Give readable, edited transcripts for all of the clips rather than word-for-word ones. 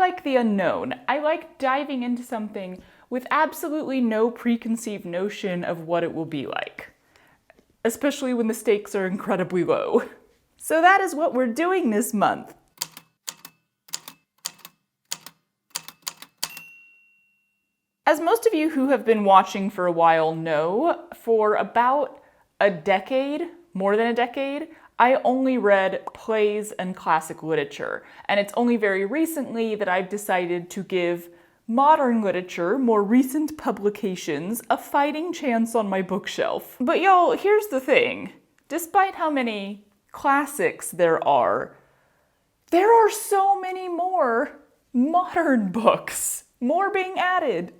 like the unknown. I like diving into something with absolutely no preconceived notion of what it will be like, especially when the stakes are incredibly low. So that is what we're doing this month. As most of you who have been watching for a while know, for about a decade, more than a decade, I only read plays and classic literature. And it's only very recently that I've decided to give modern literature, more recent publications, a fighting chance on my bookshelf. But y'all, here's the thing. Despite how many classics there are so many more modern books. More being added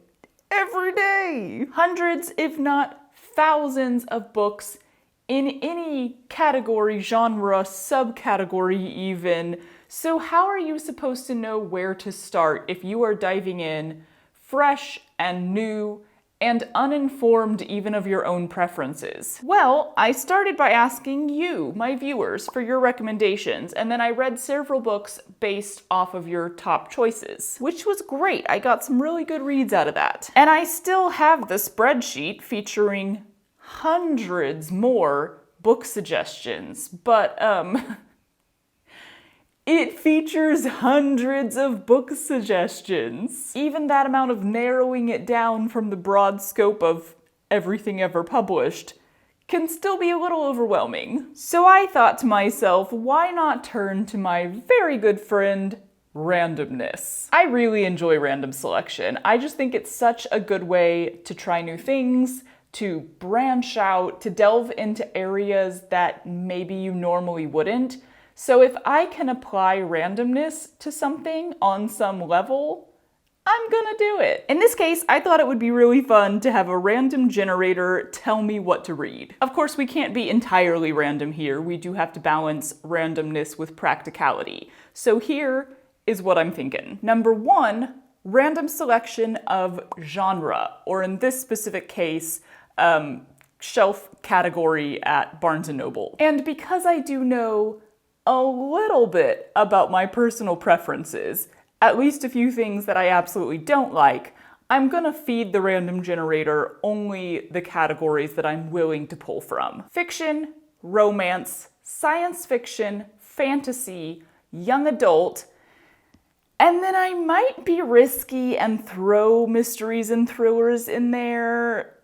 every day. Hundreds, if not thousands of books in any category, genre, subcategory even. So how are you supposed to know where to start if you are diving in fresh and new and uninformed even of your own preferences? Well, I started by asking you, my viewers, for your recommendations, and then I read several books based off of your top choices, which was great. I got some really good reads out of that. And I still have the spreadsheet featuring hundreds more book suggestions, but it features hundreds of book suggestions. Even that amount of narrowing it down from the broad scope of everything ever published can still be a little overwhelming. So I thought to myself, why not turn to my very good friend, randomness? I really enjoy random selection. I just think it's such a good way to try new things, to branch out, to delve into areas that maybe you normally wouldn't. So if I can apply randomness to something on some level, I'm gonna do it. In this case, I thought it would be really fun to have a random generator tell me what to read. Of course, we can't be entirely random here. We do have to balance randomness with practicality. So here is what I'm thinking. Number one, random selection of genre, or in this specific case, shelf category at Barnes & Noble. And because I do know a little bit about my personal preferences, at least a few things that I absolutely don't like, I'm gonna feed the random generator only the categories that I'm willing to pull from. Fiction, romance, science fiction, fantasy, young adult, and then I might be risky and throw mysteries and thrillers in there.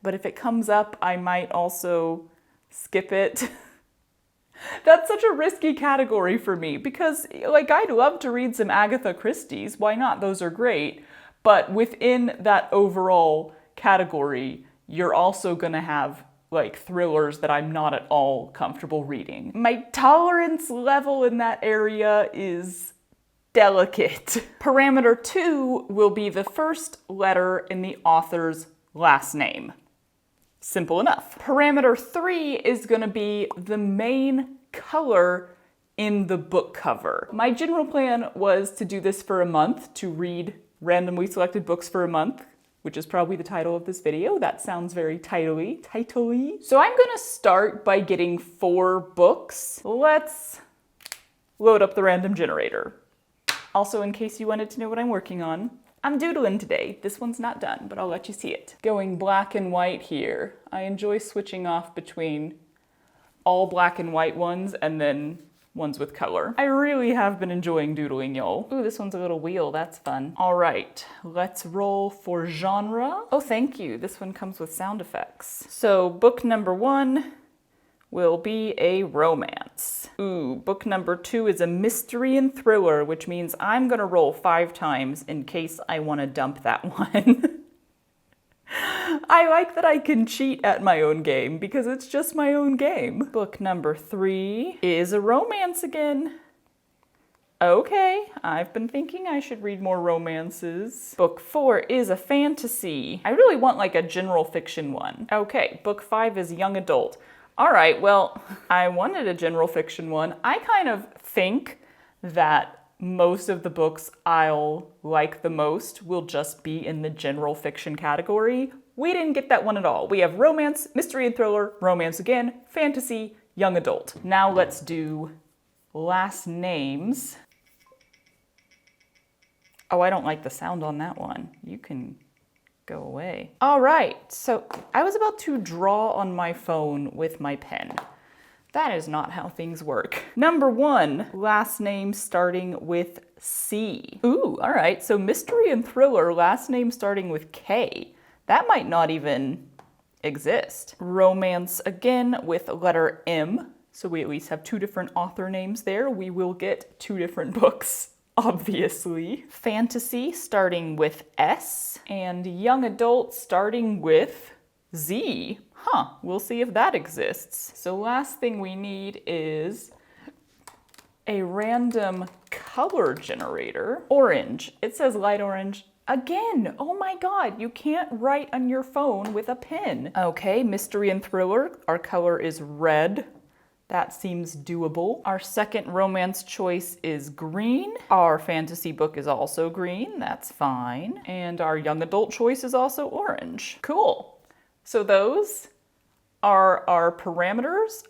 But if it comes up, I might also skip it. That's such a risky category for me because, like, I'd love to read some Agatha Christie's. Why not? Those are great. But within that overall category, you're also gonna have, like, thrillers that I'm not at all comfortable reading. My tolerance level in that area is delicate. Parameter 2 will be the first letter in the author's last name. Simple enough. Parameter 3 is gonna be the main color in the book cover. My general plan was to do this for a month, to read randomly selected books for a month, which is probably the title of this video. That sounds very title-y. So I'm gonna start by getting 4 books. Let's load up the random generator. Also, in case you wanted to know what I'm working on, I'm doodling today. This one's not done, but I'll let you see it. Going black and white here. I enjoy switching off between all black and white ones and then ones with color. I really have been enjoying doodling, y'all. Ooh, this one's a little wheel. That's fun. All right, let's roll for genre. Oh, thank you. This one comes with sound effects. So book number 1 will be a romance. Ooh, book number 2 is a mystery and thriller, which means I'm gonna roll 5 times in case I wanna dump that one. I like that I can cheat at my own game because it's just my own game. Book number 3 is a romance again. Okay, I've been thinking I should read more romances. Book 4 is a fantasy. I really want like a general fiction one. Okay, book 5 is young adult. All right, well, I wanted a general fiction one. I kind of think that most of the books I'll like the most will just be in the general fiction category. We didn't get that one at all. We have romance, mystery and thriller, romance again, fantasy, young adult. Now let's do last names. Oh, I don't like the sound on that one. You can go away. All right, so I was about to draw on my phone with my pen. That is not how things work. Number 1, last name starting with C. Ooh, all right, so mystery and thriller, last name starting with K. That might not even exist. Romance again with letter M. So we at least have 2 different author names there. We will get 2 different books, obviously. Fantasy starting with S, and young adult starting with Z. Huh, we'll see if that exists. So last thing we need is a random color generator. Orange, it says light orange. Again, oh my god, you can't write on your phone with a pen. Okay, mystery and thriller, our color is red. That seems doable. Our second romance choice is green. Our fantasy book is also green, that's fine. And our young adult choice is also orange. Cool. So those are our parameters,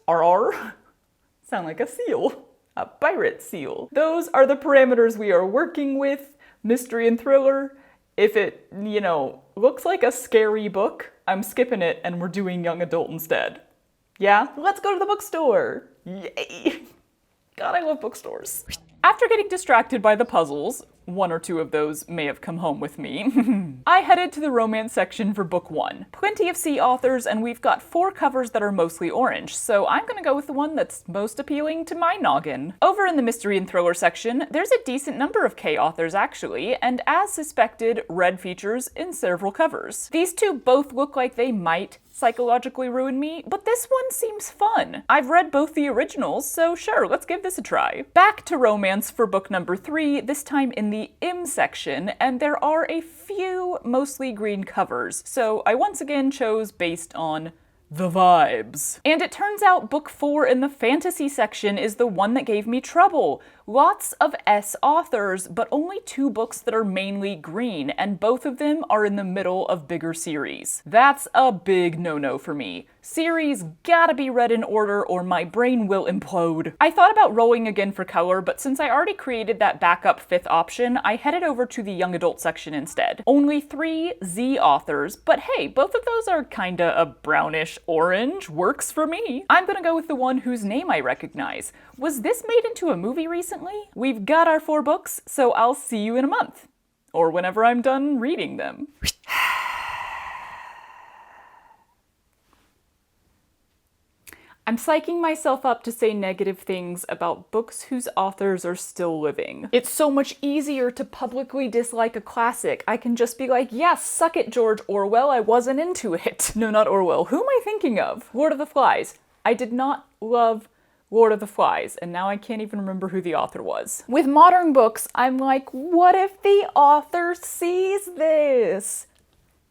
sound like a seal, a pirate seal. Those are the parameters we are working with, mystery and thriller. If it, looks like a scary book, I'm skipping it and we're doing young adult instead. Yeah, let's go to the bookstore. Yay. God, I love bookstores. After getting distracted by the puzzles, 1 or 2 of those may have come home with me, I headed to the romance section for book 1. Plenty of C authors, and we've got 4 covers that are mostly orange, so I'm gonna go with the one that's most appealing to my noggin. Over in the mystery and thriller section, there's a decent number of K authors actually, and as suspected, red features in several covers. These 2 both look like they might psychologically ruin me, but this one seems fun. I've read both the originals, so sure, let's give this a try. Back to romance for book number 3, this time in the M section, and there are a few mostly green covers, so I once again chose based on the vibes. And it turns out book 4 in the fantasy section is the one that gave me trouble. Lots of S authors, but only 2 books that are mainly green, and both of them are in the middle of bigger series. That's a big no-no for me. Series gotta be read in order or my brain will implode. I thought about rolling again for color, but since I already created that backup 5th option, I headed over to the young adult section instead. Only 3 Z authors, but hey, both of those are kinda a brownish orange. Works for me. I'm gonna go with the one whose name I recognize. Was this made into a movie recently? We've got our 4 books, so I'll see you in a month. Or whenever I'm done reading them. I'm psyching myself up to say negative things about books whose authors are still living. It's so much easier to publicly dislike a classic. I can just be like, yes, suck it, George Orwell, I wasn't into it. No, not Orwell. Who am I thinking of? Lord of the Flies. I did not love Lord of the Flies, and now I can't even remember who the author was. With modern books, I'm like, what if the author sees this?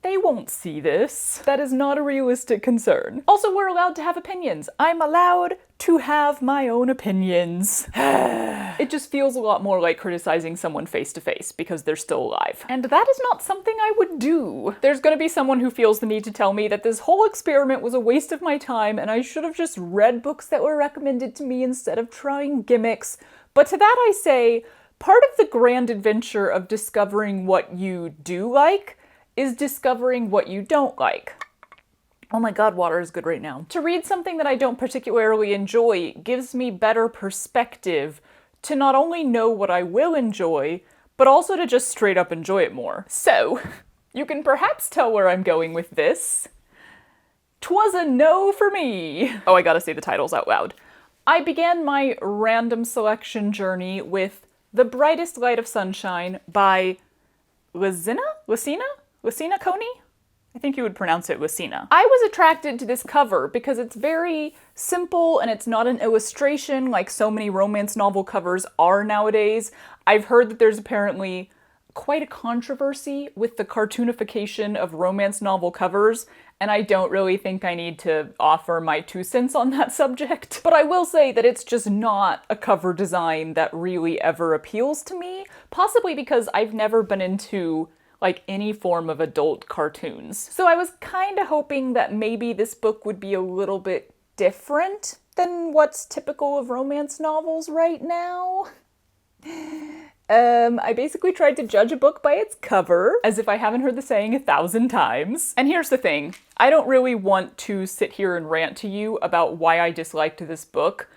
They won't see this. That is not a realistic concern. Also, we're allowed to have opinions. I'm allowed to have my own opinions. It just feels a lot more like criticizing someone face to face because they're still alive. And that is not something I would do. There's gonna be someone who feels the need to tell me that this whole experiment was a waste of my time and I should have just read books that were recommended to me instead of trying gimmicks. But to that I say, part of the grand adventure of discovering what you do like is discovering what you don't like. Oh my god, water is good right now. To read something that I don't particularly enjoy gives me better perspective to not only know what I will enjoy, but also to just straight up enjoy it more. So, you can perhaps tell where I'm going with this. 'Twas a no for me. Oh, I gotta say the titles out loud. I began my random selection journey with The Brightest Light of Sunshine by Lucina Coney? I think you would pronounce it Lucina. I was attracted to this cover because it's very simple and it's not an illustration like so many romance novel covers are nowadays. I've heard that there's apparently quite a controversy with the cartoonification of romance novel covers, and I don't really think I need to offer my 2 cents on that subject. But I will say that it's just not a cover design that really ever appeals to me, possibly because I've never been into like any form of adult cartoons. So I was kind of hoping that maybe this book would be a little bit different than what's typical of romance novels right now. I basically tried to judge a book by its cover, as if I haven't heard the saying 1,000 times. And here's the thing, I don't really want to sit here and rant to you about why I disliked this book.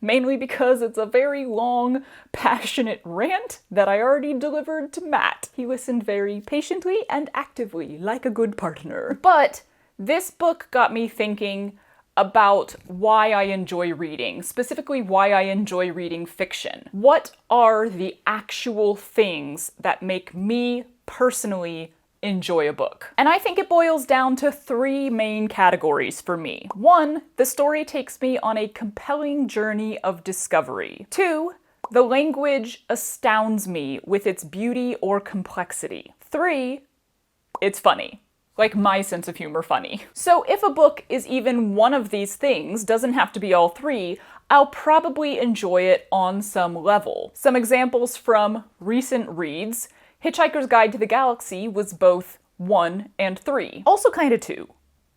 Mainly because it's a very long, passionate rant that I already delivered to Matt. He listened very patiently and actively, like a good partner. But this book got me thinking about why I enjoy reading, specifically why I enjoy reading fiction. What are the actual things that make me personally enjoy a book? And I think it boils down to 3 main categories for me. 1, the story takes me on a compelling journey of discovery. 2, the language astounds me with its beauty or complexity. 3, it's funny. Like my sense of humor funny. So if a book is even one of these things, doesn't have to be all 3, I'll probably enjoy it on some level. Some examples from recent reads: Hitchhiker's Guide to the Galaxy was both 1 and 3. Also kinda 2.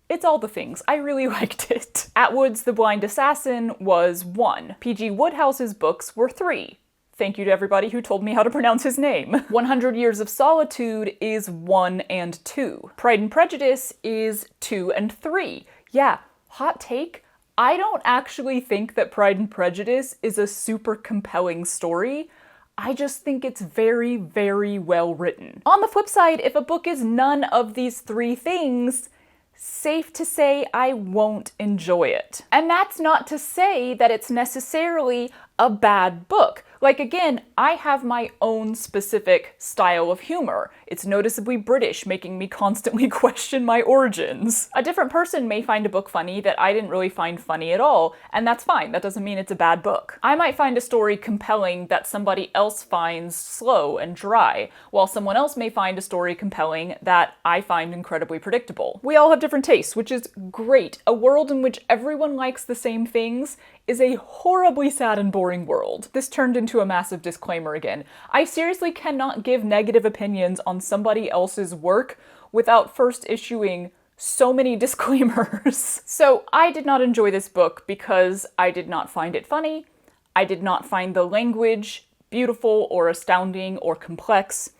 It's all the things. I really liked it. Atwood's The Blind Assassin was 1. P.G. Wodehouse's books were 3. Thank you to everybody who told me how to pronounce his name. 100 Years of Solitude is 1 and 2. Pride and Prejudice is 2 and 3. Yeah, hot take, I don't actually think that Pride and Prejudice is a super compelling story. I just think it's very, very well written. On the flip side, if a book is none of these 3 things, safe to say I won't enjoy it. And that's not to say that it's necessarily a bad book. Like, again, I have my own specific style of humor. It's noticeably British, making me constantly question my origins. A different person may find a book funny that I didn't really find funny at all, and that's fine. That doesn't mean it's a bad book. I might find a story compelling that somebody else finds slow and dry, while someone else may find a story compelling that I find incredibly predictable. We all have different tastes, which is great. A world in which everyone likes the same things is a horribly sad and boring world. This turned into a massive disclaimer again. I seriously cannot give negative opinions on somebody else's work without first issuing so many disclaimers. So I did not enjoy this book because I did not find it funny. I did not find the language beautiful or astounding or complex,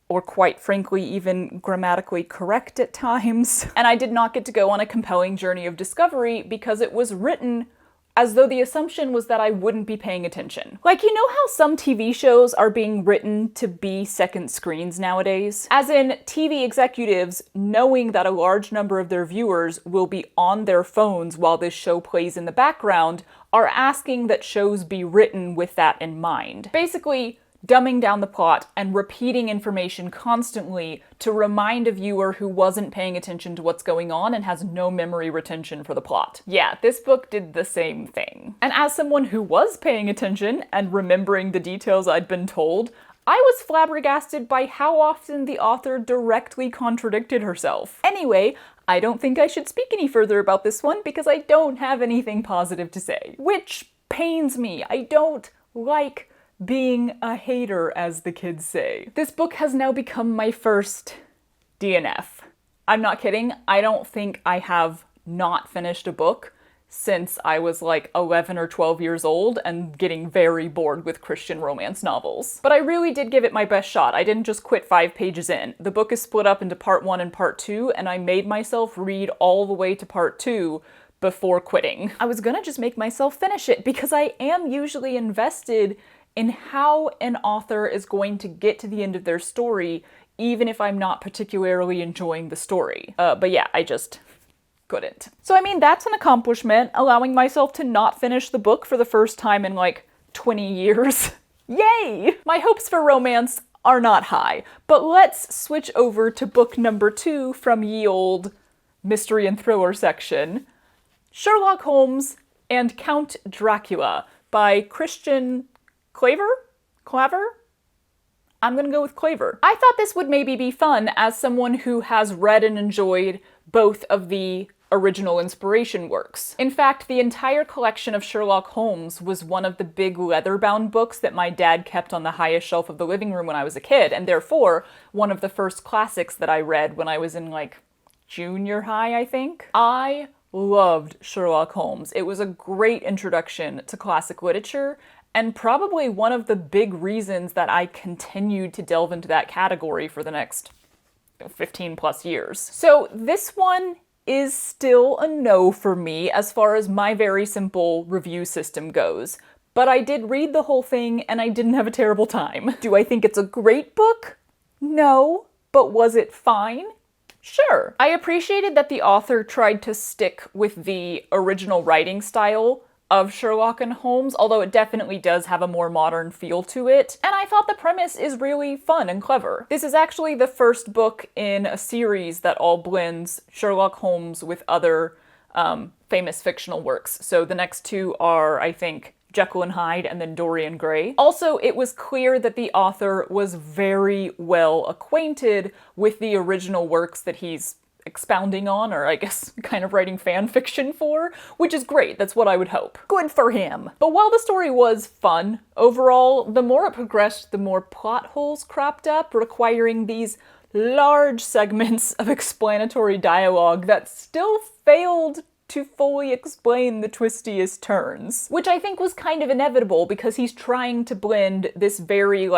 or quite frankly, even grammatically correct at times. And I did not get to go on a compelling journey of discovery because it was written as though the assumption was that I wouldn't be paying attention. Like, you know how some TV shows are being written to be second screens nowadays? As in, TV executives, knowing that a large number of their viewers will be on their phones while this show plays in the background, are asking that shows be written with that in mind. Basically, dumbing down the plot and repeating information constantly to remind a viewer who wasn't paying attention to what's going on and has no memory retention for the plot. Yeah, this book did the same thing. And as someone who was paying attention and remembering the details I'd been told, I was flabbergasted by how often the author directly contradicted herself. Anyway, I don't think I should speak any further about this one because I don't have anything positive to say. Which pains me. I don't like being a hater, as the kids say. This book has now become my first DNF. I'm not kidding. I don't think I have not finished a book since I was like 11 or 12 years old and getting very bored with Christian romance novels. But I really did give it my best shot. I didn't just quit 5 pages in. The book is split up into part 1 and part 2, and I made myself read all the way to part 2 before quitting. I was gonna just make myself finish it because I am usually invested in how an author is going to get to the end of their story, even if I'm not particularly enjoying the story. But yeah, I just couldn't. So I mean, that's an accomplishment, allowing myself to not finish the book for the first time in like 20 years. Yay! My hopes for romance are not high, but let's switch over to book number 2 from ye old mystery and thriller section, Sherlock Holmes and Count Dracula by Christian Claver? I'm gonna go with Claver. I thought this would maybe be fun as someone who has read and enjoyed both of the original inspiration works. In fact, the entire collection of Sherlock Holmes was one of the big leather-bound books that my dad kept on the highest shelf of the living room when I was a kid, and therefore one of the first classics that I read when I was in like junior high, I think. I loved Sherlock Holmes. It was a great introduction to classic literature, and probably one of the big reasons that I continued to delve into that category for the next 15 plus years. So this one is still a no for me as far as my very simple review system goes. But I did read the whole thing and I didn't have a terrible time. Do I think it's a great book? No. But was it fine? Sure. I appreciated that the author tried to stick with the original writing style of Sherlock and Holmes, although it definitely does have a more modern feel to it, and I thought the premise is really fun and clever. This is actually the first book in a series that all blends Sherlock Holmes with other famous fictional works. So the next two are, I think, Jekyll and Hyde and then Dorian Gray. Also, it was clear that the author was very well acquainted with the original works that he's expounding on, or I guess kind of writing fan fiction for, which is great. That's what I would hope. Good for him. But while the story was fun, overall, the more it progressed, the more plot holes cropped up, requiring these large segments of explanatory dialogue that still failed to fully explain the twistiest turns. Which I think was kind of inevitable because he's trying to blend this very,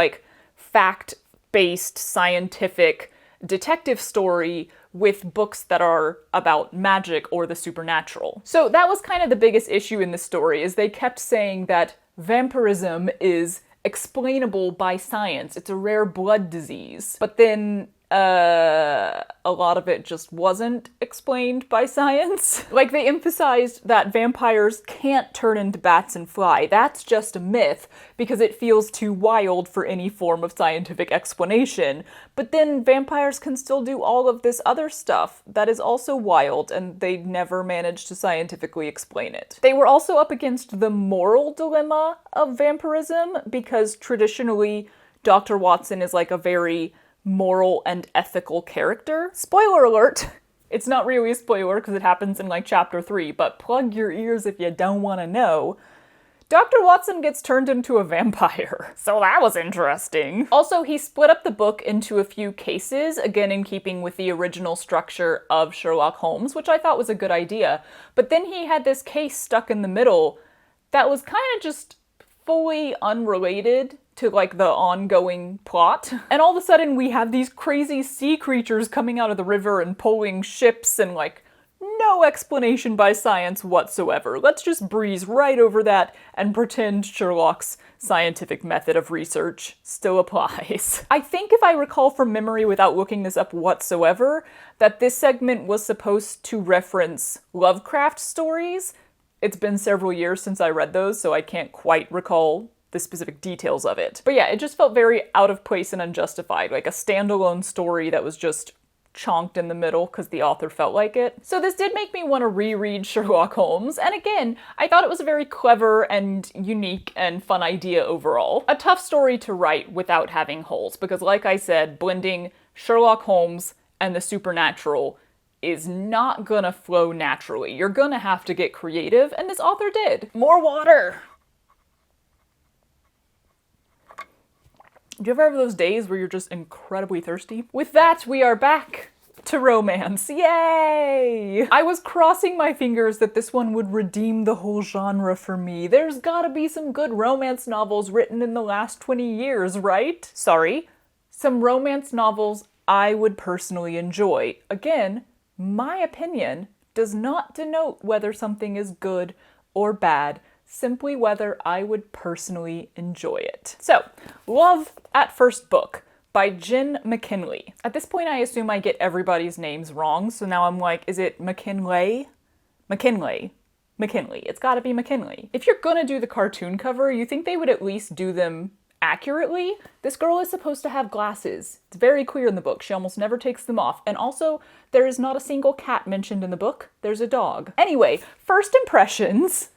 fact-based, scientific detective story with books that are about magic or the supernatural. So that was kind of the biggest issue in the story, is they kept saying that vampirism is explainable by science. It's a rare blood disease. But then a lot of it just wasn't explained by science. They emphasized that vampires can't turn into bats and fly. That's just a myth because it feels too wild for any form of scientific explanation. But then vampires can still do all of this other stuff that is also wild, and they never managed to scientifically explain it. They were also up against the moral dilemma of vampirism because traditionally Dr. Watson is a very moral and ethical character. Spoiler alert! It's not really a spoiler because it happens in chapter 3, but plug your ears if you don't want to know. Dr. Watson gets turned into a vampire. So that was interesting. Also, he split up the book into a few cases, again in keeping with the original structure of Sherlock Holmes, which I thought was a good idea. But then he had this case stuck in the middle that was kind of just fully unrelated to the ongoing plot. And all of a sudden we have these crazy sea creatures coming out of the river and pulling ships and no explanation by science whatsoever. Let's just breeze right over that and pretend Sherlock's scientific method of research still applies. I think if I recall from memory without looking this up whatsoever, that this segment was supposed to reference Lovecraft stories. It's been several years since I read those, so I can't quite recall the specific details of it. But yeah, it just felt very out of place and unjustified, like a standalone story that was just chonked in the middle because the author felt like it. So this did make me want to reread Sherlock Holmes, and again, I thought it was a very clever and unique and fun idea overall. A tough story to write without having holes, because like I said, blending Sherlock Holmes and the supernatural is not gonna flow naturally. You're gonna have to get creative, and this author did. More water! Do you ever have those days where you're just incredibly thirsty? With that, we are back to romance. Yay! I was crossing my fingers that this one would redeem the whole genre for me. There's gotta be some good romance novels written in the last 20 years, right? Sorry. Some romance novels I would personally enjoy. Again, my opinion does not denote whether something is good or bad, simply whether I would personally enjoy it. So, Love at First Book by Jen McKinley. At this point, I assume I get everybody's names wrong, so now I'm like, is it McKinley? McKinley. McKinley. It's gotta be McKinley. If you're gonna do the cartoon cover, you think they would at least do them accurately? This girl is supposed to have glasses. It's very clear in the book. She almost never takes them off. And also, there is not a single cat mentioned in the book. There's a dog. Anyway, first impressions.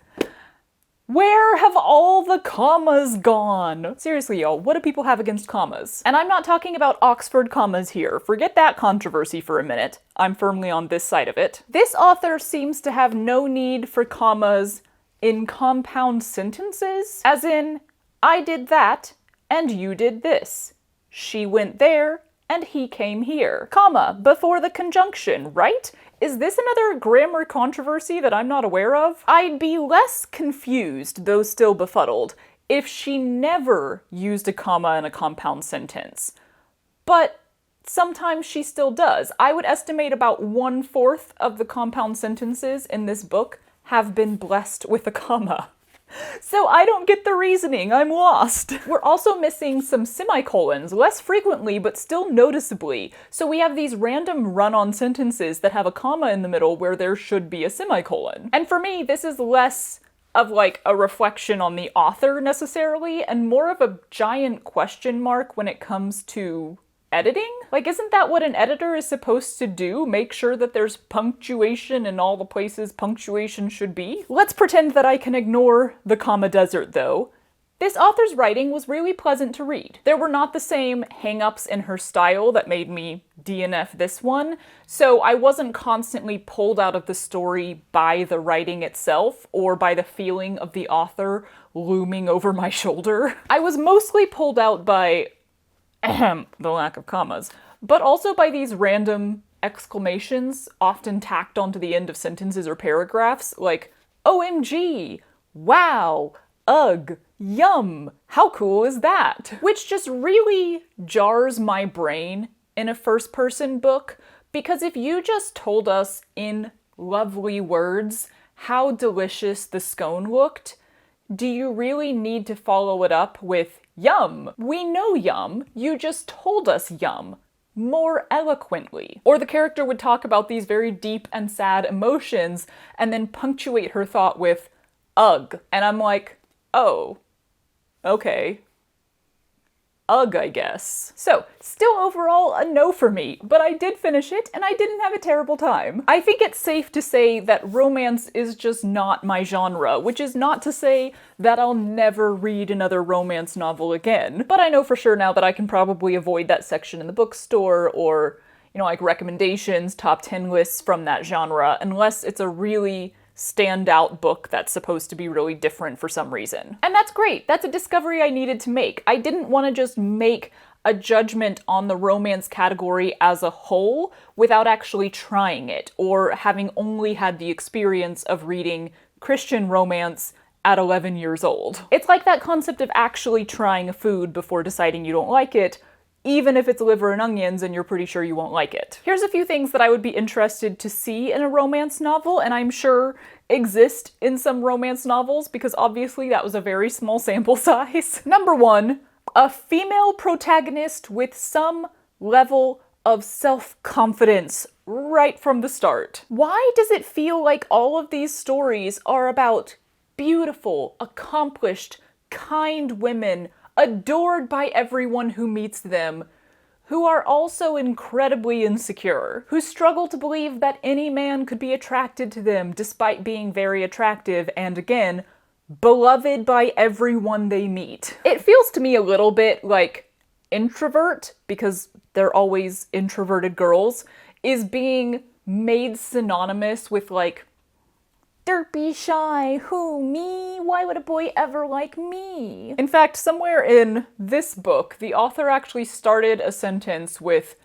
Where have all the commas gone? Seriously, y'all, what do people have against commas? And I'm not talking about Oxford commas here. Forget that controversy for a minute. I'm firmly on this side of it. This author seems to have no need for commas in compound sentences, as in, I did that, and you did this. She went there, and he came here. Comma, before the conjunction, right? Is this another grammar controversy that I'm not aware of? I'd be less confused, though still befuddled, if she never used a comma in a compound sentence. But sometimes she still does. I would estimate about 1/4 of the compound sentences in this book have been blessed with a comma. So I don't get the reasoning, I'm lost. We're also missing some semicolons, less frequently, but still noticeably. So we have these random run-on sentences that have a comma in the middle where there should be a semicolon. And for me, this is less of like a reflection on the author necessarily, and more of a giant question mark when it comes to editing? Like, isn't that what an editor is supposed to do? Make sure that there's punctuation in all the places punctuation should be? Let's pretend that I can ignore the comma desert, though. This author's writing was really pleasant to read. There were not the same hang-ups in her style that made me DNF this one, so I wasn't constantly pulled out of the story by the writing itself or by the feeling of the author looming over my shoulder. I was mostly pulled out by the lack of commas, but also by these random exclamations often tacked onto the end of sentences or paragraphs, like, OMG, wow, ugh, yum, how cool is that? Which just really jars my brain in a first-person book, because if you just told us in lovely words how delicious the scone looked, do you really need to follow it up with yum? We know yum, you just told us yum, more eloquently. Or the character would talk about these very deep and sad emotions and then punctuate her thought with ugh. And I'm like, oh, okay. Ugh, I guess. So, still overall a no for me, but I did finish it and I didn't have a terrible time. I think it's safe to say that romance is just not my genre, which is not to say that I'll never read another romance novel again, but I know for sure now that I can probably avoid that section in the bookstore or, you know, like recommendations, top 10 lists from that genre, unless it's a really standout book that's supposed to be really different for some reason. And that's great. That's a discovery I needed to make. I didn't want to just make a judgment on the romance category as a whole without actually trying it, or having only had the experience of reading Christian romance at 11 years old. It's like that concept of actually trying a food before deciding you don't like it, even if it's liver and onions and you're pretty sure you won't like it. Here's a few things that I would be interested to see in a romance novel, and I'm sure exist in some romance novels, because obviously that was a very small sample size. Number 1, a female protagonist with some level of self-confidence right from the start. Why does it feel like all of these stories are about beautiful, accomplished, kind women adored by everyone who meets them, who are also incredibly insecure, who struggle to believe that any man could be attracted to them despite being very attractive and, again, beloved by everyone they meet? It feels to me a little bit like introvert, because they're always introverted girls, is being made synonymous with, like, derpy, shy, who, me? Why would a boy ever like me? In fact, somewhere in this book, the author actually started a sentence with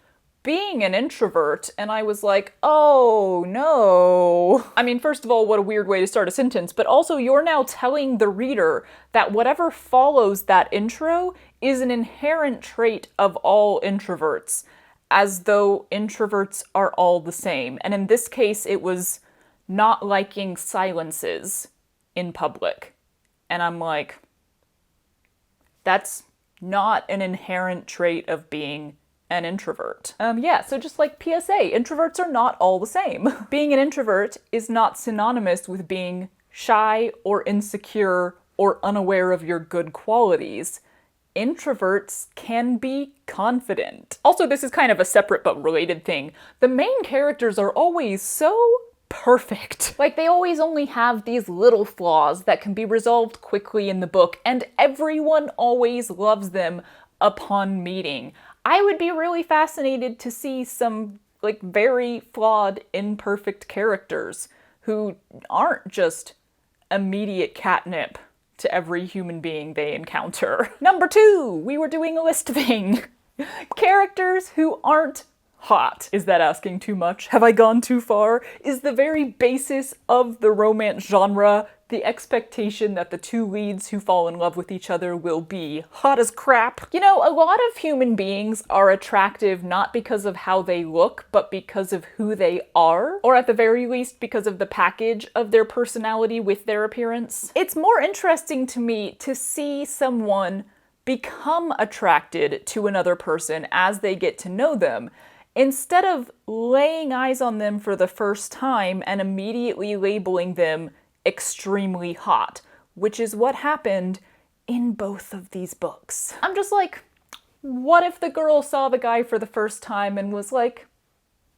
being an introvert, and I was like, oh no. I mean, first of all, what a weird way to start a sentence, but also you're now telling the reader that whatever follows that intro is an inherent trait of all introverts, as though introverts are all the same. And in this case, it was not liking silences in public. And I'm like, that's not an inherent trait of being an introvert. Yeah, so just like PSA, introverts are not all the same. Being an introvert is not synonymous with being shy or insecure or unaware of your good qualities. Introverts can be confident. Also, this is kind of a separate but related thing. The main characters are always so perfect. Like, they always only have these little flaws that can be resolved quickly in the book, and everyone always loves them upon meeting. I would be really fascinated to see some, like, very flawed, imperfect characters who aren't just immediate catnip to every human being they encounter. Number 2, we were doing a list thing. Characters who aren't hot. Is that asking too much? Have I gone too far? Is the very basis of the romance genre the expectation that the two leads who fall in love with each other will be hot as crap. You know, a lot of human beings are attractive not because of how they look, but because of who they are, or at the very least because of the package of their personality with their appearance. It's more interesting to me to see someone become attracted to another person as they get to know them, instead of laying eyes on them for the first time and immediately labeling them extremely hot, which is what happened in both of these books. I'm just like, what if the girl saw the guy for the first time and was like,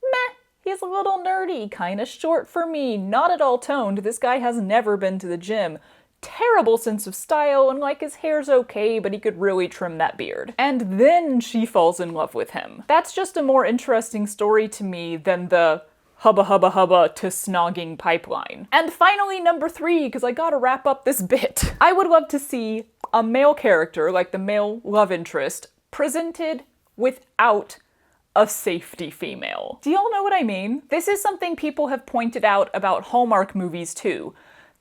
meh, he's a little nerdy, kinda short for me, not at all toned, this guy has never been to the gym, terrible sense of style, and like his hair's okay, but he could really trim that beard. And then she falls in love with him. That's just a more interesting story to me than the hubba hubba hubba to snogging pipeline. And finally, number 3, because I gotta wrap up this bit. I would love to see a male character, like the male love interest, presented without a safety female. Do y'all know what I mean? This is something people have pointed out about Hallmark movies too.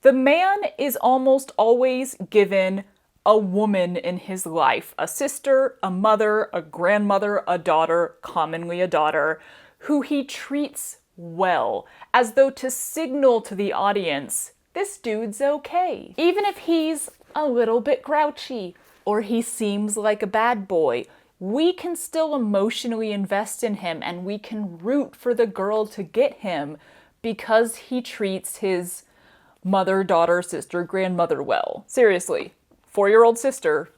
The man is almost always given a woman in his life, a sister, a mother, a grandmother, a daughter, commonly a daughter, who he treats well, as though to signal to the audience, this dude's okay. Even if he's a little bit grouchy, or he seems like a bad boy, we can still emotionally invest in him, and we can root for the girl to get him because he treats his mother, daughter, sister, grandmother well. Seriously, 4-year-old sister,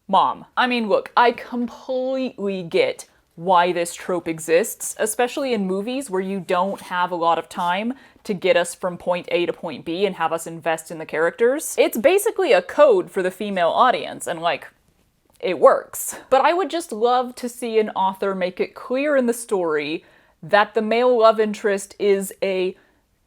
mom. I mean, look, I completely get why this trope exists, especially in movies where you don't have a lot of time to get us from point A to point B and have us invest in the characters. It's basically a code for the female audience, and like, it works. But I would just love to see an author make it clear in the story that the male love interest is a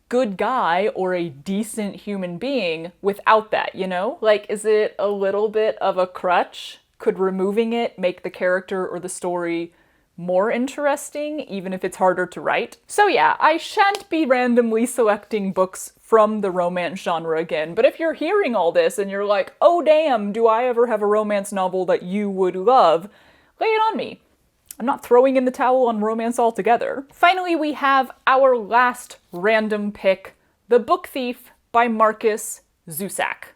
good guy or a decent human being without that, you know? Like, is it a little bit of a crutch? Could removing it make the character or the story more interesting, even if it's harder to write? So yeah, I shan't be randomly selecting books from the romance genre again, but if you're hearing all this and you're like, oh damn, do I ever have a romance novel that you would love, lay it on me. I'm not throwing in the towel on romance altogether. Finally, we have our last random pick, The Book Thief by Marcus Zusak.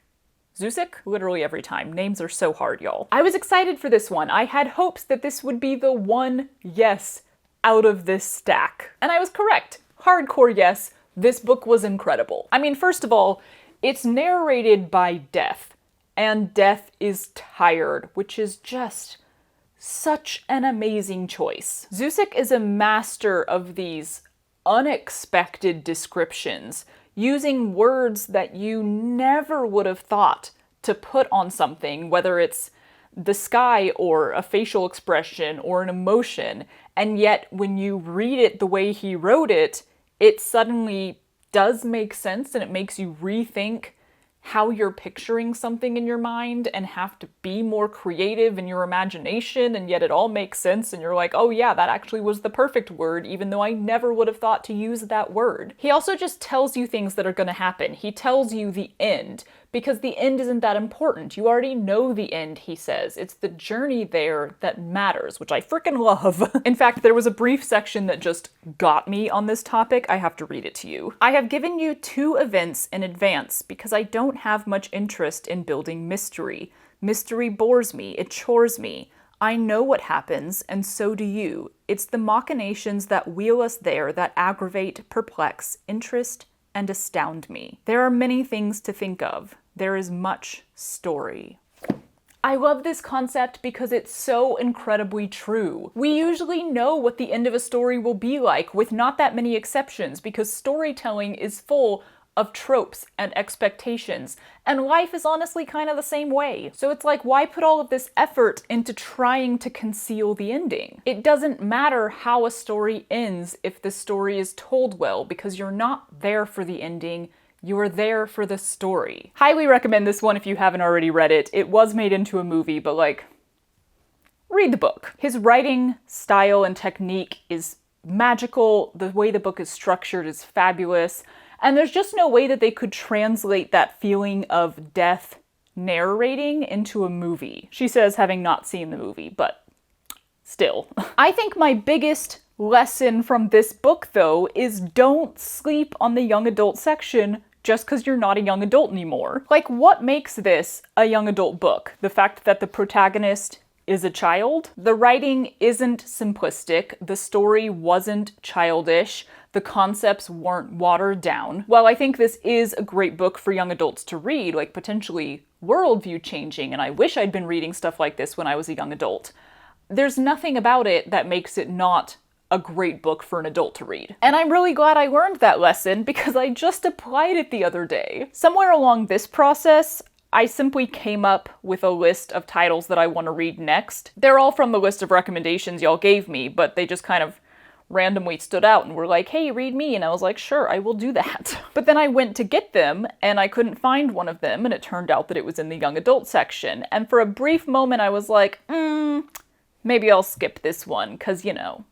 Zusak? Literally every time. Names are so hard, y'all. I was excited for this one. I had hopes that this would be the one yes out of this stack. And I was correct. Hardcore yes, this book was incredible. I mean, first of all, it's narrated by Death, and Death is tired, which is just such an amazing choice. Zusak is a master of these unexpected descriptions, using words that you never would have thought to put on something, whether it's the sky or a facial expression or an emotion, and yet when you read it the way he wrote it, it suddenly does make sense and it makes you rethink how you're picturing something in your mind and have to be more creative in your imagination, and yet it all makes sense and you're like, oh yeah, that actually was the perfect word, even though I never would have thought to use that word. He also just tells you things that are gonna happen. He tells you the end, because the end isn't that important. You already know the end, he says. It's the journey there that matters, which I freaking love. In fact, there was a brief section that just got me on this topic. I have to read it to you. I have given you 2 events in advance because I don't have much interest in building mystery. Mystery bores me, it chores me. I know what happens, and so do you. It's the machinations that wheel us there that aggravate, perplex, interest, and astound me. There are many things to think of. There is much story. I love this concept because it's so incredibly true. We usually know what the end of a story will be like, with not that many exceptions, because storytelling is full of tropes and expectations, and life is honestly kind of the same way. So it's like, why put all of this effort into trying to conceal the ending? It doesn't matter how a story ends if the story is told well, because you're not there for the ending, you are there for the story. Highly recommend this one if you haven't already read it. It was made into a movie, but like, read the book. His writing style and technique is magical. The way the book is structured is fabulous. And there's just no way that they could translate that feeling of death narrating into a movie. She says having not seen the movie, but still. I think my biggest lesson from this book, though, is don't sleep on the young adult section just because you're not a young adult anymore. Like, what makes this a young adult book? The fact that the protagonist is a child? The writing isn't simplistic, the story wasn't childish, the concepts weren't watered down. While I think this is a great book for young adults to read, like potentially worldview changing, and I wish I'd been reading stuff like this when I was a young adult, there's nothing about it that makes it not a great book for an adult to read. And I'm really glad I learned that lesson because I just applied it the other day. Somewhere along this process, I simply came up with a list of titles that I want to read next. They're all from the list of recommendations y'all gave me, but they just kind of randomly stood out and were like, hey, read me, and I was like, sure, I will do that. But then I went to get them, and I couldn't find one of them, and it turned out that it was in the young adult section. And for a brief moment, I was like, maybe I'll skip this one, because, you know,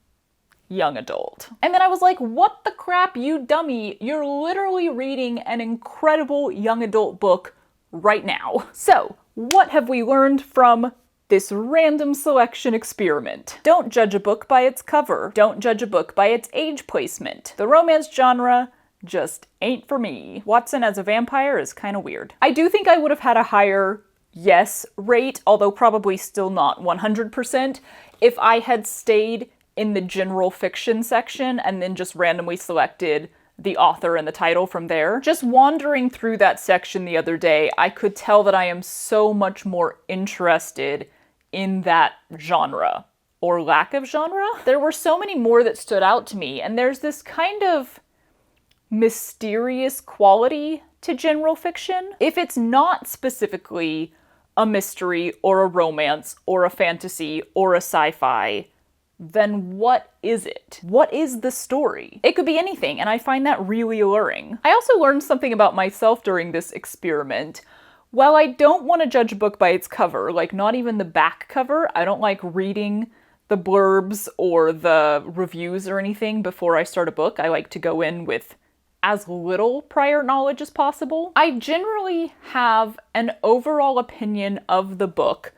young adult. And then I was like, what the crap, you dummy? You're literally reading an incredible young adult book right now. So, what have we learned from this random selection experiment? Don't judge a book by its cover. Don't judge a book by its age placement. The romance genre just ain't for me. Watson as a vampire is kind of weird. I do think I would have had a higher yes rate, although probably still not 100%, if I had stayed in the general fiction section and then just randomly selected the author and the title from there. Just wandering through that section the other day, I could tell that I am so much more interested in that genre, or lack of genre. There were so many more that stood out to me, and there's this kind of mysterious quality to general fiction. If it's not specifically a mystery or a romance or a fantasy or a sci-fi, then what is it? What is the story? It could be anything, and I find that really alluring. I also learned something about myself during this experiment. While I don't want to judge a book by its cover, like not even the back cover, I don't like reading the blurbs or the reviews or anything before I start a book. I like to go in with as little prior knowledge as possible. I generally have an overall opinion of the book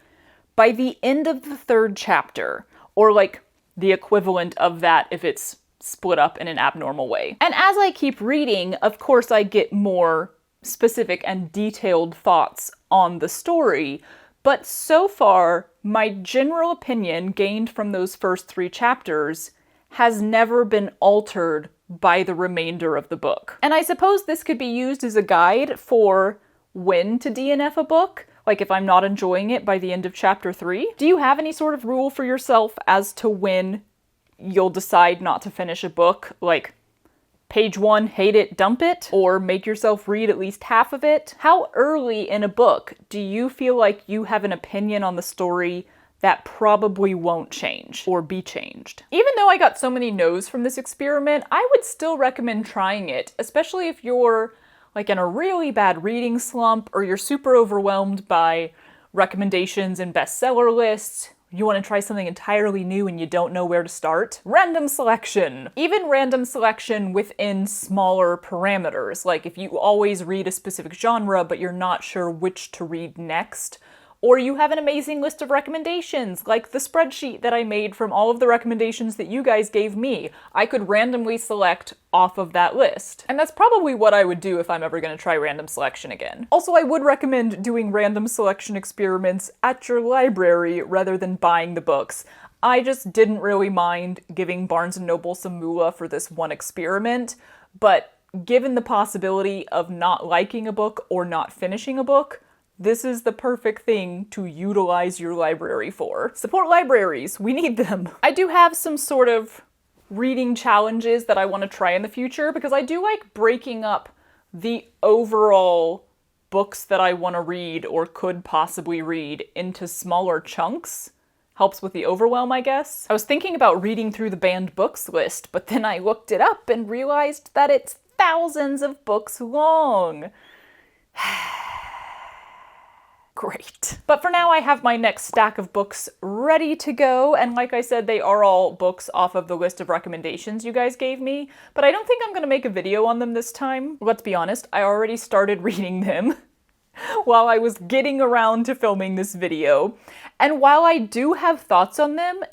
by the end of the third chapter, or like the equivalent of that if it's split up in an abnormal way. And as I keep reading, of course I get more specific and detailed thoughts on the story, but so far, my general opinion gained from those first 3 chapters has never been altered by the remainder of the book. And I suppose this could be used as a guide for when to DNF a book, like if I'm not enjoying it by the end of chapter 3. Do you have any sort of rule for yourself as to when you'll decide not to finish a book? Like, page 1, hate it, dump it? Or make yourself read at least half of it? How early in a book do you feel like you have an opinion on the story that probably won't change or be changed? Even though I got so many no's from this experiment, I would still recommend trying it, especially if you're like in a really bad reading slump or you're super overwhelmed by recommendations and bestseller lists. You want to try something entirely new and you don't know where to start? Random selection! Even random selection within smaller parameters, like if you always read a specific genre but you're not sure which to read next, or you have an amazing list of recommendations, like the spreadsheet that I made from all of the recommendations that you guys gave me. I could randomly select off of that list. And that's probably what I would do if I'm ever going to try random selection again. Also, I would recommend doing random selection experiments at your library rather than buying the books. I just didn't really mind giving Barnes & Noble some moolah for this one experiment, but given the possibility of not liking a book or not finishing a book, this is the perfect thing to utilize your library for. Support libraries, we need them. I do have some sort of reading challenges that I want to try in the future because I do like breaking up the overall books that I want to read or could possibly read into smaller chunks. Helps with the overwhelm, I guess. I was thinking about reading through the banned books list, but then I looked it up and realized that it's thousands of books long. great. But for now, I have my next stack of books ready to go, and like I said, they are all books off of the list of recommendations you guys gave me, but I don't think I'm gonna make a video on them this time. Let's be honest, I already started reading them while I was getting around to filming this video, and while I do have thoughts on them,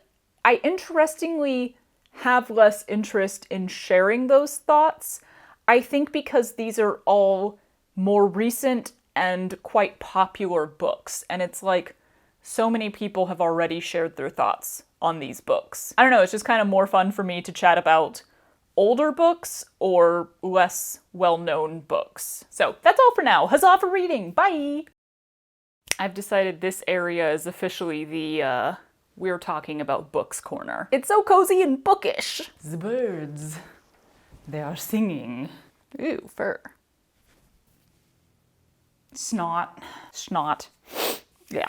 I interestingly have less interest in sharing those thoughts. I think because these are all more recent and quite popular books, and it's like so many people have already shared their thoughts on these books. I don't know, it's just kind of more fun for me to chat about older books or less well-known books. So that's all for now. Huzzah for reading! Bye! I've decided this area is officially the we're talking about books corner. It's so cozy and bookish! The birds, they are singing. Ooh, fur. Snot. Snot. Yeah.